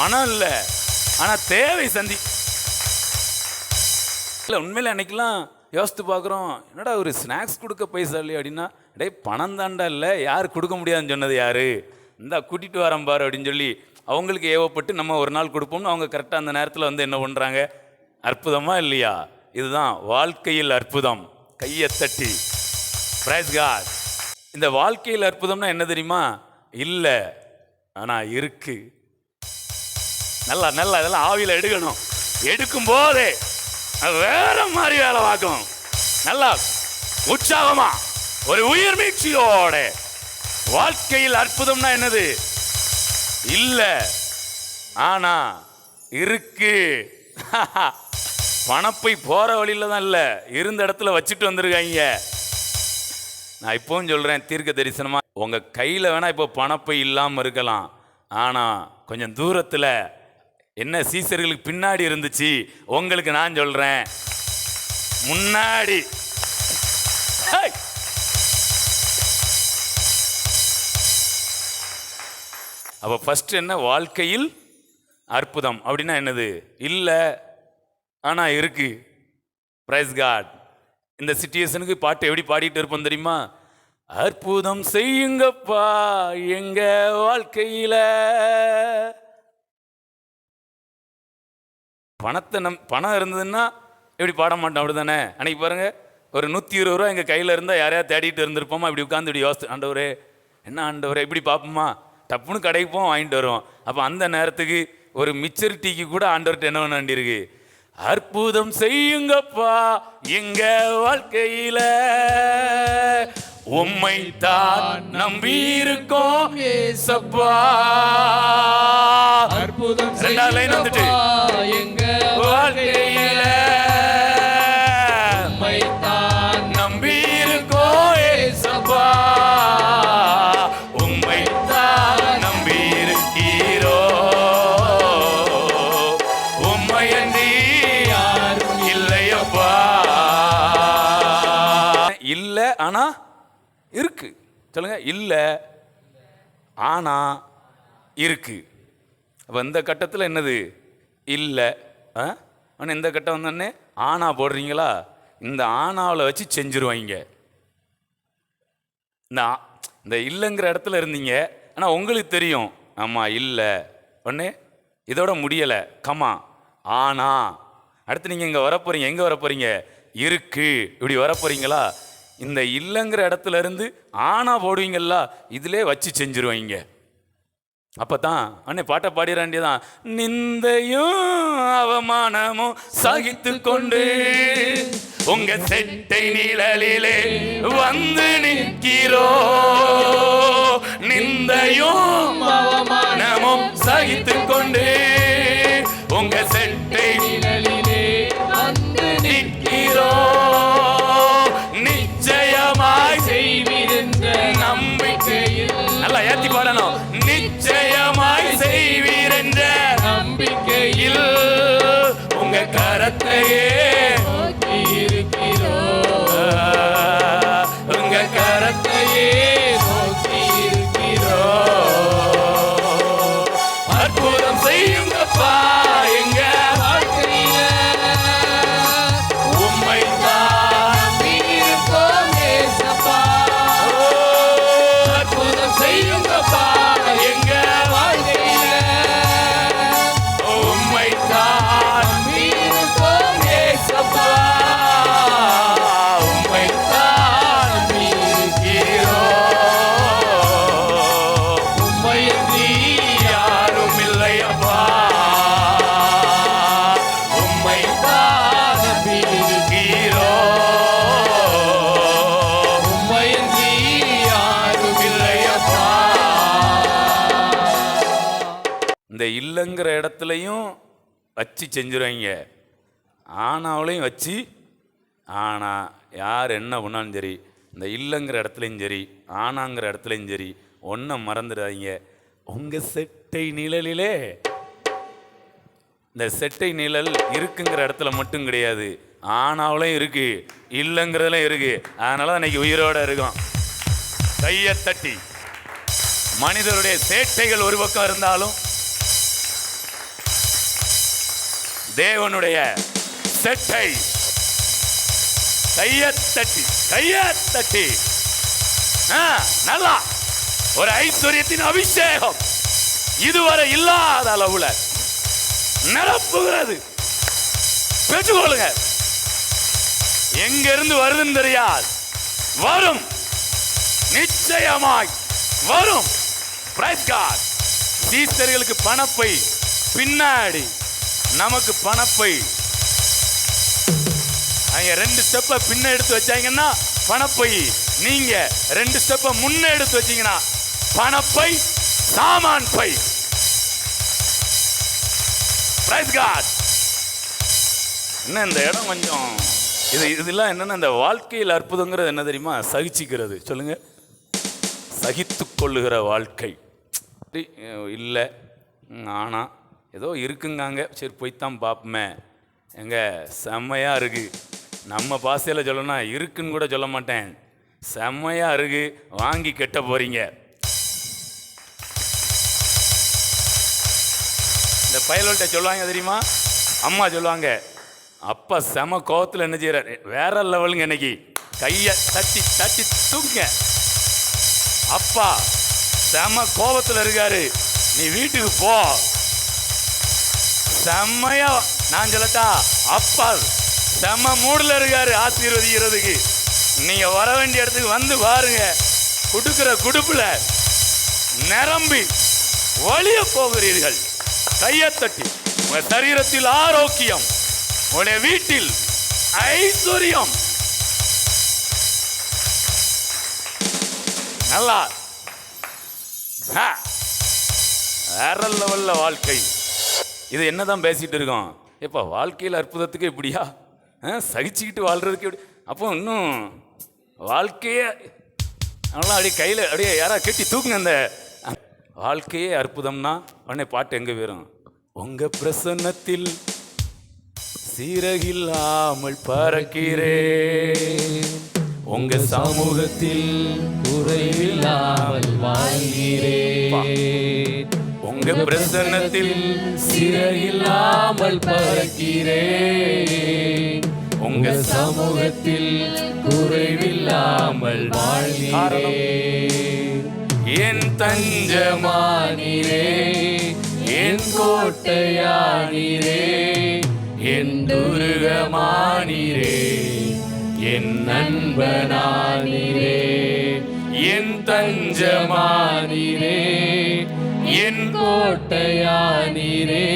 பணம் இல்லை, ஆனால் தேவை சந்தி இல்லை. உண்மையில் அன்னைக்கெல்லாம் யோசித்து பார்க்குறோம், என்னடா ஒரு ஸ்நாக்ஸ் கொடுக்க பைசா இல்லையா அப்படின்னா, டே பணம் தாண்டா இல்லை, யார் கொடுக்க முடியாதுன்னு சொன்னது யார், இந்தா கூட்டிகிட்டு வரேன் பாரு அப்படின்னு சொல்லி அவங்களுக்கு ஏவப்பட்டு நம்ம ஒரு நாள் கொடுப்போம்னு அவங்க கரெக்டாக அந்த நேரத்தில் வந்து என்ன பண்ணுறாங்க. அற்புதமா இல்லையா? இதுதான் வாழ்க்கையில் அற்புதம். கையை தட்டி பிரைஸ் காட். இந்த வாழ்க்கையில் அற்புதம்னா என்ன தெரியுமா? இல்லை, ஆனால் இருக்கு. நல்லா நல்லா இதெல்லாம் ஆவியில் எடுக்கணும். எடுக்கும் போதே வேற மாதிரி வேலை பார்க்கணும். நல்லா உற்சாகமா ஒரு உயிர் மீட்சியோட. வாழ்க்கையில் அற்புதம்னா என்னது? இல்லை, ஆனா இருக்கு. பணப்பை போற வழியில தான் இல்லை, இருந்த இடத்துல வச்சுட்டு வந்திருக்காங்க. நான் இப்பவும் சொல்றேன், தீர்க்க தரிசனமா, உங்க கையில வேணா இப்போ பணப்பை இல்லாம இருக்கலாம், ஆனா கொஞ்சம் தூரத்துல என்ன சீசர்களுக்கு பின்னாடி இருந்துச்சு, உங்களுக்கு நான் சொல்றேன் முன்னாடி. அப்ப ஃபர்ஸ்ட் என்ன? வாழ்க்கையில் அற்புதம் அப்படின்னா என்னது? இல்லை, ஆனா இருக்கு. Praise God. இந்த சிச்சுவேஷனுக்கு பாட்டு எப்படி பாடிட்டு இருப்போம் தெரியுமா? அற்புதம் செய்யுங்கப்பா எங்க வாழ்க்கையில. பணம் இருந்ததுன்னா எப்படி பாட மாட்டோம், அப்படிதானே? அன்னைக்கு பாருங்க, ஒரு 120 ரூபா எங்கள் கையில் இருந்தால் யாரையா தேடிட்டு இருந்திருப்போமா? இப்படி உட்காந்து இப்படி யோசித்து, ஆண்டவரே என்ன ஆண்டவரே, இப்படி பார்ப்போமா? டப்புன்னு கடைக்கு போவோம், வாங்கிட்டு வருவோம். அப்போ அந்த நேரத்துக்கு ஒரு மிச்சர் டீக்கு கூட ஆண்டவர்கிட்ட என்ன பண்ண வேண்டியிருக்கு? அற்புதம் செய்யுங்கப்பா எங்க வாழ்க்கையில, உம்மை தான் நம்பி இருக்கோம் ஏசப்பா. அற்புதம் ரெண்டாவது லைன் வந்துட்டு, எங்க வாழ்க்கையில உம்மை தான் நம்பி இருக்கோம் ஏசப்பா, உம்மை தான் நம்பி இருக்கீரோ, உம்மை அன்றி யாரும் இல்லையப்பா. இல்லை, ஆனா இருக்கு. சொல்லுங்க, இல்லை ஆனா இருக்கு. அப்போ இந்த கட்டத்தில் என்னது? இல்லை. ஆனால் இந்த கட்டம் வந்தோடனே ஆனா போடுறீங்களா? இந்த ஆனாவில் வச்சு செஞ்சுருவாங்க. இந்த இல்லைங்கிற இடத்துல இருந்தீங்க, ஆனால் உங்களுக்கு தெரியும், ஆமாம் இல்லை ஒன்று இதோட முடியலை, கமா ஆனா. அடுத்து நீங்கள் இங்கே வரப்போறீங்க. எங்கே வரப்போறீங்க? இருக்கு. இப்படி வரப்போறீங்களா? இந்த இல்லைங்கிற இடத்துல இருந்து ஆனா போடுவீங்களா, இதிலே வச்சு செஞ்சுருவாங்க. அப்பதான் அண்ணே பாட்டை பாடிடாண்டியதான். நிந்தையும் அவமானமும் சகித்து கொண்டு உங்க செட்டை நிழலிலே வந்து நிற்கிறோ, நிந்தையும் அவமானமும் சகித்து கொண்டு உங்க செட்டை நிழலிலே வந்து நிற்கிறோ, நிச்சயமாய் செய்வீரென்ற நம்பிக்கையில். நல்லா ஏத்தி பாடணும். நிச்சயமாய் செய்வீர் என்ற நம்பிக்கையில் உங்க கரத்தையே நோக்கி இருக்கிறோம், உங்க கரத்தையே நோக்கி இருக்கிறோம். அற்புதம் செய்யுங்கப்பா எங்க வாழ்க்கையில, உம்மை தான் நம்பி இருக்கோம் ஏசப்பா. அற்புதம் செய்யுங்கப்பா எங்க வாழ்க்கையில, உம்மை தான் நம்பி இருக்கோம் ஏசப்பா, உம்மை தான் நம்பி இருக்கிறோம், உம்மை அன்றி யாரும் இல்லையப்பா, உம்மை தான் நம்பி இருக்கிறோம், உம்மை அன்றி யாரும் இல்லையப்பா. இந்த இல்லைங்கிற இடத்துலையும் வச்சு செஞ்சுருவாங்க, ஆனாவிலையும் வச்சு. ஆனால் யார் என்ன பண்ணாலும் சரி, இந்த இல்லைங்கிற இடத்துலையும் சரி ஆனாங்கிற இடத்துலையும் சரி, ஒன்றை மறந்துடாதீங்க. உங்கள் செட்டை நிழலிலே, இந்த செட்டை நிழல் இருக்குங்கிற இடத்துல மட்டும் கிடையாது, ஆனாவிலையும் இருக்கு, இல்லைங்கிறதுலையும் இருக்கு. அதனால தான் இன்னைக்கு உயிரோட இருக்கும். கையை தட்டி. மனிதருடைய சேட்டைகள் ஒரு பக்கம் இருந்தாலும் தேவனுடைய செட்டை கையத்தட்டி நல்லா ஒரு ஐஸ்வர்யத்தின் அபிஷேகம் இதுவரை இல்லாத அளவுல நிரப்புகிறது. பெற்றுக்கொள்ளுங்க. எங்க இருந்து வருதுன்னு தெரியாது, வரும், நிச்சயமாய் வரும். Price God. சீசர்களுக்கு பணப்பை பின்னாடி, நமக்கு பணப்பை. அங்க 2 ஸ்டெப்ப பின்ன எடுத்து வச்சாங்கன்னா பணப்பை, நீங்க 2 ஸ்டெப்ப முன்ன எடுத்து வச்சீங்கன்னா பணப்பை, சாமான் பை. Price God. என்ன இந்த இடம் கொஞ்சம் இதெல்லாம் என்னன்னா, இந்த வாழ்க்கையில் அற்புதங்கிறது என்ன தெரியுமா? சகிச்சுக்கிறது. சொல்லுங்க. சகித்து கொள்ளுகிற வாழ்க்கை இல்லை. ஆனால் ஏதோ இருக்குங்காங்க, சரி போய்த்தான் பார்ப்போமே. எங்க செம்மையாக இருக்கு. நம்ம பாசையில் சொல்லணும்னா இருக்குன்னு கூட சொல்ல மாட்டேன், செம்மையாக இருக்கு, வாங்கி கெட்ட போறீங்க. இந்த பயல்கிட்ட சொல்லுவாங்க தெரியுமா, அம்மா சொல்லுவாங்க, அப்பா செம கோவத்தில் என்ன செய்யறாரு, வேற லெவலுங்க, இன்னைக்கு கையை தட்டி தட்டி தூக்குங்க. அப்பா செம கோபத்தில் இருக்காரு, நீ வீட்டுக்கு போ. செம்மையா நான் சொல்லட்டா, அப்பா செம்ம மூடுல இருக்காரு ஆசீர்வதிக்கிறதுக்கு. நீங்க வர வேண்டிய இடத்துக்கு வந்து பாருங்க, கொடுக்கிற குடுப்புல நிரம்பி வழிய போகிறீர்கள். கையத்தட்டி. உங்க சரீரத்தில் ஆரோக்கியம், உடைய வீட்டில் ஐஸ்வர்யம். நல்லா வேற லெவல்ல வாழ்க்கை. இது என்னதான் பேசிட்டு இருக்கோம்? எப்பா வாழ்க்கையில் அற்புதத்துக்கு இப்படியா, சகிச்சுக்கிட்டு வாழ்றதுக்கு எப்படி? அப்போ இன்னும் வாழ்க்கையே நல்லா அப்படியே கையில் அப்படியே யாராவது கெட்டி தூக்குங்க. அந்த வாழ்க்கையே அற்புதம்னா உடனே பாட்டு எங்கே வரும்? உங்க பிரசன்னத்தில் சீரகில்லாமல் பறக்கிறேன், உங்க சமூகத்தில் குறைவில்லாமல் வாழ்கிறேன். உங்க பிரசன்னத்தில் சிறையில்லாமல் பறக்கிறேன், உங்க சமூகத்தில் குறைவில்லாமல் வாழ்கிறேன். என் தஞ்சமானீரே, என் கோட்டையானீரே, என் துருகமானீரே, என் நண்பனானீரே. என் தஞ்சமானீரே, என் கோட்டையானீரே,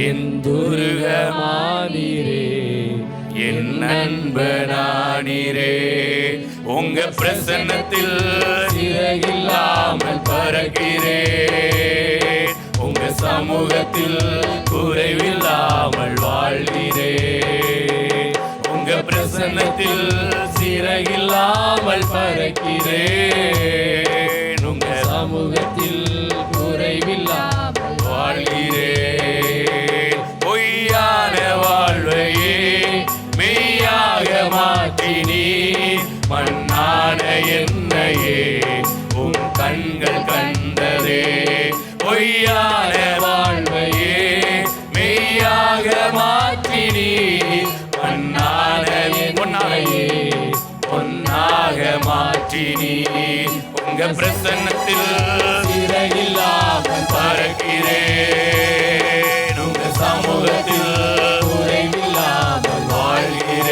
என் துருகமானீரே, என் நண்பனானீரே. உங்க பிரசன்னத்தில் சிறகில்லாமல் பறக்கிறேன், உங்க சமூகத்தில் குறைவில்லாமல் வாழ்கிறேன். உங்க பிரசன்னத்தில் சிறகில்லாமல் பறக்கிறேன், உங்க சமூகத்தில் குறைவில்லாமல் வாழ்கிறேன். பொய்யான வாழ்வையே மெய்யாக மாற்றினி, மண்ணான என்னையே உன் கண்கள் கண்டதே. பொய்யான வாழ்வையே மெய்யாக மாற்றினி, மண்ணான என்னையே பொன்னாக மாற்றினி. உங்க பிரசன்னத்தில் சிறகில்லாமல் பறக்கிறேன், உங்க சமூகத்தில் குறைவில்லாமல் வாழ்கிறேன்.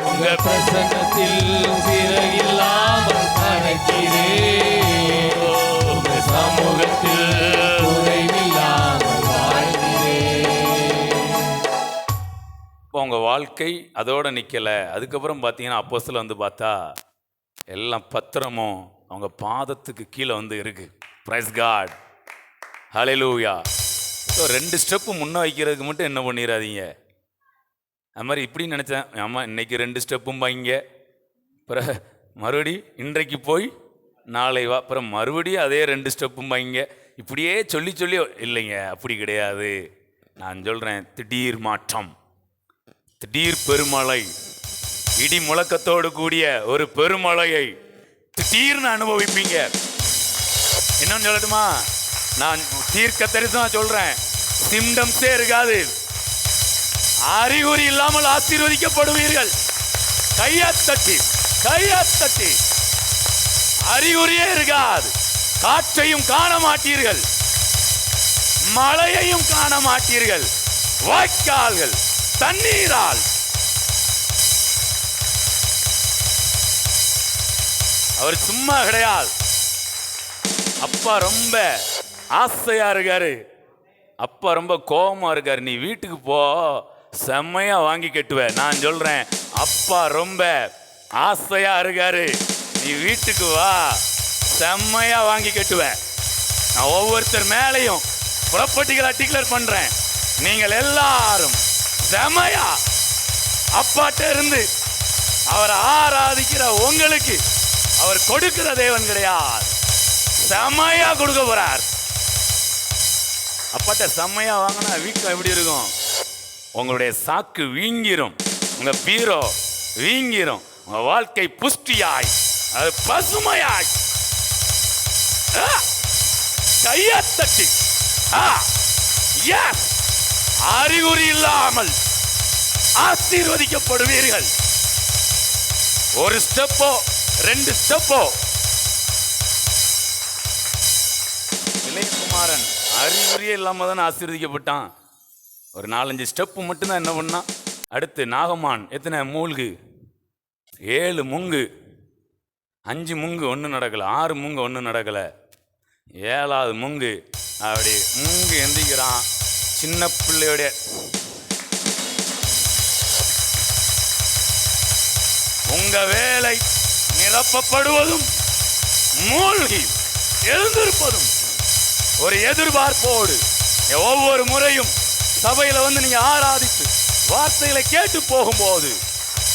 உங்க பிரசன்னத்தில் சிறகில்லாமல் பறக்கிறேன், உங்க சமூகத்தில் குறைவில்லாமல் வாழ்கிறேன். இப்போ உங்க வாழ்க்கை அதோட நிக்கல. அதுக்கப்புறம் பார்த்தீங்கன்னா அப்போஸ்தலர் வந்து பார்த்தா எல்லாம் பத்திரமும் அவங்க பாதத்துக்கு கீழே வந்து இருக்கு. Praise God. Hallelujah. So 2 step முன்ன வைக்கிறதுக்கு மட்டும் என்ன பண்ணிடாதீங்க. அது மாதிரி இப்படி நினச்சேன், ஆமா இன்னைக்கு 2 ஸ்டெப்பும் வைங்க, அப்புறம் மறுபடி இன்றைக்கு போய் நாளை வா, அப்புறம் மறுபடியும் அதே 2 ஸ்டெப்பும் வைங்க. இப்படியே சொல்லி சொல்லி இல்லைங்க, அப்படி கிடையாது. நான் சொல்கிறேன், திடீர் மாற்றம், திடீர் பெருமழை, இடி முழக்கத்தோடு கூடிய ஒரு பெருமழையை திடீர்னு அனுபவிப்பீங்க. என்னன்னு சொல்லட்டுமா? நான் தீர்க்க தரிசனம் சொல்றேன், சிம்டம்ஸே இருக்காது. அறிகுறி இல்லாமல் ஆசீர்வதிக்கப்படுவீர்கள். கையத்தட்டி கையத்தட்டி. அறிகுறியே இருக்காது. காற்றையும் காண மாட்டீர்கள், மழையையும் காண மாட்டீர்கள். வாய்க்கால்கள் தண்ணீரால். அவர் சும்மா கிடையாது. அப்பா ரொம்ப ஆசையா இருக்காரு. அப்பா ரொம்ப கோபமா இருக்காரு. நீ வீட்டுக்கு போ, செம்மையா வாங்கி கட்டுவ. நான் சொல்றேன், அப்பா ரொம்ப ஆசையா இருக்காரு. நீ வீட்டுக்கு வா, செம்மையா வாங்கி கட்டுவ. நான் ஒவ்வொருத்தர் மேலையும் ப்ராப்பர்ட்டிகளை டிக்ளேர் பண்றேன். நீங்கள் எல்லாரும் செம்மையா அப்பாட்ட இருந்து அவரை ஆராதிக்கிற உங்களுக்கு அவர் கொடுக்கிற தேவன் கிடையாது. செம்மையா கொடுக்க போறார். அப்பாட்ட செம்மையா வாங்கினா வீக்கம் எப்படி இருக்கும்? உங்களுடைய சாக்கு வீங்கிரும், உங்க பீரோ வீங்கிரும், உங்க வாழ்க்கை புஷ்டியாய், அது பசுமையாய். கையத்தட்டி. அறிகுறி இல்லாமல் ஆசீர்வதிக்கப்படுவீர்கள். ஒரு ஸ்டெப்போ 2 ஸ்டெப்போ. இளையகுமாரன் அறிகுறியே இல்லாம தான் ஆசீர்வதிக்கப்பட்டான். ஒரு 4-5 ஸ்டெப்பு மட்டும்தான் என்ன பண்ணா. அடுத்து நாகமான் எத்தனை மூழ்கு? 7 முங்கு. 5 முங்கு ஒன்றும் நடக்கலை. 6 முங்கு ஒன்றும் நடக்கலை. 7வது முங்கு அப்படி முங்கு எந்திக்கிறான். சின்ன பிள்ளையோடைய உங்க வேலை நிரப்பப்படுவதும் மூழ்கி எழுந்திருப்பதும் ஒரு எதிர்பார்ப்போடு. ஒவ்வொரு முறையும் சபையில வந்து நீங்க ஆராதித்து வார்த்தைகளை கேட்டு போகும்போது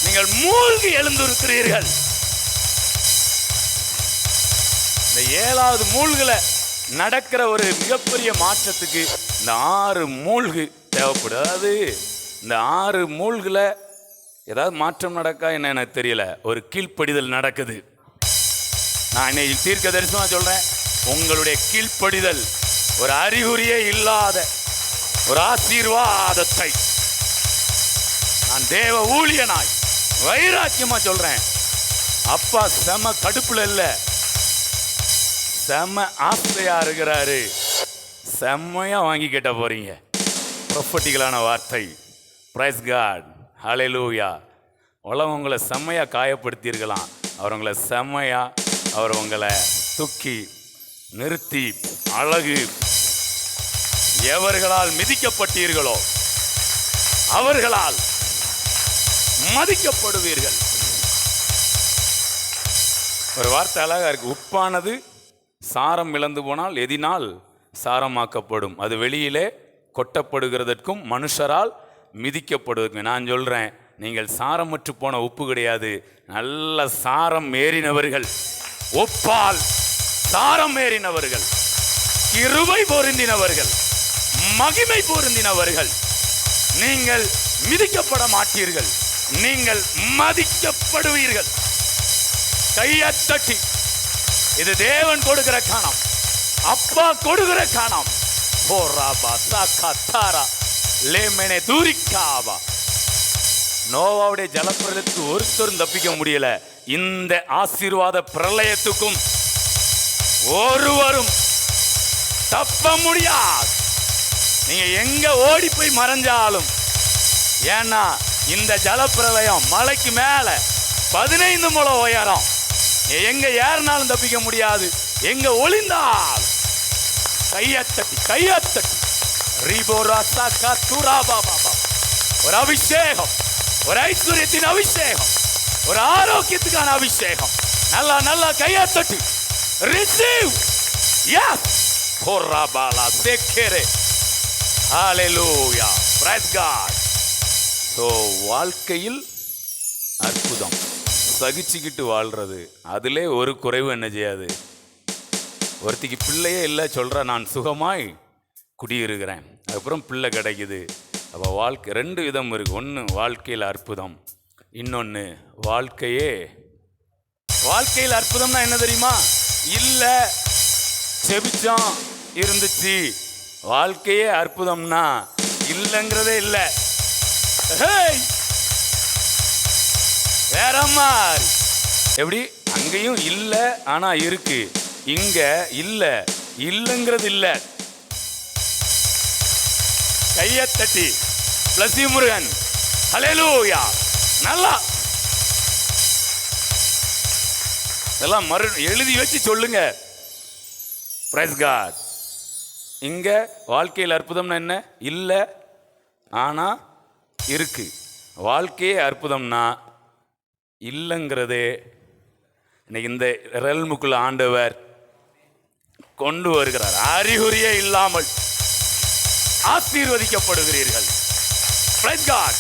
நீங்கள் மூழ்கி எழுந்திருக்கிறீர்கள். இந்த 7வது மூழ்குல நடக்கிற ஒரு மிகப்பெரிய மாற்றத்துக்கு இந்த 6 மூழ்கு தேவைப்படுது. அதாவது இந்த 6 மூழ்குல ஏதாவது மாற்றம் நடக்கா என்ன எனக்கு தெரியல. ஒரு கீழ்ப்படிதல் நடக்குது. நான் இன்னைக்கு தீர்க்க தரிசனமா சொல்றேன், உங்களுடைய கீழ்ப்படிதல் ஒரு அறிகுறியே இல்லாத ஒரு ஆசீர்வாதத்தை நான் தேவ ஊழியனாய் வைராக்கியமா சொல்றேன். அப்பா செம கடுப்புல இல்ல, செம்ம ஆசையா இருக்கிறாரு. செம்மையா வாங்கி கேட்ட போறீங்க. ப்ரொஃபட்டிக்கலான வார்த்தை. பிரைஸ் காட், ஹல்லேலூயா. உலகம் உங்களை செம்மையா காயப்படுத்தியிருக்கலாம். அவர் உங்களை செம்மையா அவர் உங்களை தூக்கி நிறுத்தி அழகு. எவர்களால் மிதிக்கப்பட்டீர்களோ அவர்களால் மதிக்கப்படுவீர்கள். ஒரு வார்த்தை அழகா இருக்கு. உப்பானது சாரம் இழந்து போனால் எதினால் சாரமாக்கப்படும், அது வெளியிலே கொட்டப்படுகிறதற்கும் மனுஷரால் மிதிக்கப்படுவதற்கு. நான் சொல்றேன், நீங்கள் சாரமற்று போன உப்பு கிடையாது, நல்ல சாரம் ஏறினவர்கள், உப்பால் சாரம் ஏறினவர்கள், கிருபை பொருந்தினவர்கள், மகிமை பொருந்தினவர்கள். நீங்கள் மிதிக்கப்பட மாட்டீர்கள், நீங்கள் மதிக்கப்படுவீர்கள். கையத்தட்டி. இது தேவன் கொடுக்கிற காணம், அப்பா கொடுக்கிற காணம். நோவாவுடைய ஜலப்பிரளயத்துக்கு ஒருத்தரும் தப்பிக்க முடியல. இந்த ஆசீர்வாத பிரளயத்துக்கும் ஒருவரும் தப்ப முடியாது. நீங்க எங்க ஓடி போய் மறைஞ்சாலும், ஏன்னா இந்த ஜலப்பிரளயம் மலைக்கு மேல 15 முழம் உயரம். எங்க ஏறினாலும் தப்பிக்க முடியாது, எங்க ஒளிந்தால். கையத்தட்டி கையத்தட்டி. ஒரு அபிஷேகம், ஒரு ஐஸ்வர்யத்தின் அபிஷேகம், ஒரு ஆரோக்கியத்துக்கான அபிஷேகம். நல்லா நல்லா கையத்தட்டி ரிசீவ். எஸ். கோராபாலா சேக்கரே. ஹல்லேலூயா. Praise God. சோ வாழ்க்கையில் அற்புதம். சகிச்சுக்கிட்டு வாழ்றது, அதிலே ஒரு குறைவு என்ன செய்யாது. ஒருத்திக்கு பிள்ளையே இல்லை சொல்கிற, நான் சுகமாய் குடியிருக்கிறேன், அதுக்கப்புறம் பிள்ளை கிடைக்குது. அப்போ வாழ்க்கை 2 விதம் இருக்குது. ஒன்று வாழ்க்கையில் அற்புதம், இன்னொன்று வாழ்க்கையில் அற்புதம்னா என்ன தெரியுமா? இல்லை செபிச்சோம் இருந்துச்சு, வாழ்க்கையே அற்புதம்னா இல்லைங்கிறதே இல்லை. வேற மாதிரி எப்படி அங்கேயும் இல்லை ஆனா இருக்கு, இங்க இல்லை இல்லைங்கிறது இல்லை. கையை தட்டி பிளஸ் முருகன் ஹல்லேலூயா. நல்லா இதெல்லாம் எழுதி வச்சு சொல்லுங்க. Praise God. இங்க வாழ்க்கையில் அற்புதம்னா என்ன? இல்லை ஆனா இருக்கு. வாழ்க்கையே அற்புதம்னா இல்லைங்கிறதே இன்னைக்கு இந்த ரெல்முக்குள்ள ஆண்டவர் கொண்டு வருகிறார். அறிகுறியே இல்லாமல் ஆசீர்வதிக்கப்படுகிறீர்கள். Price God.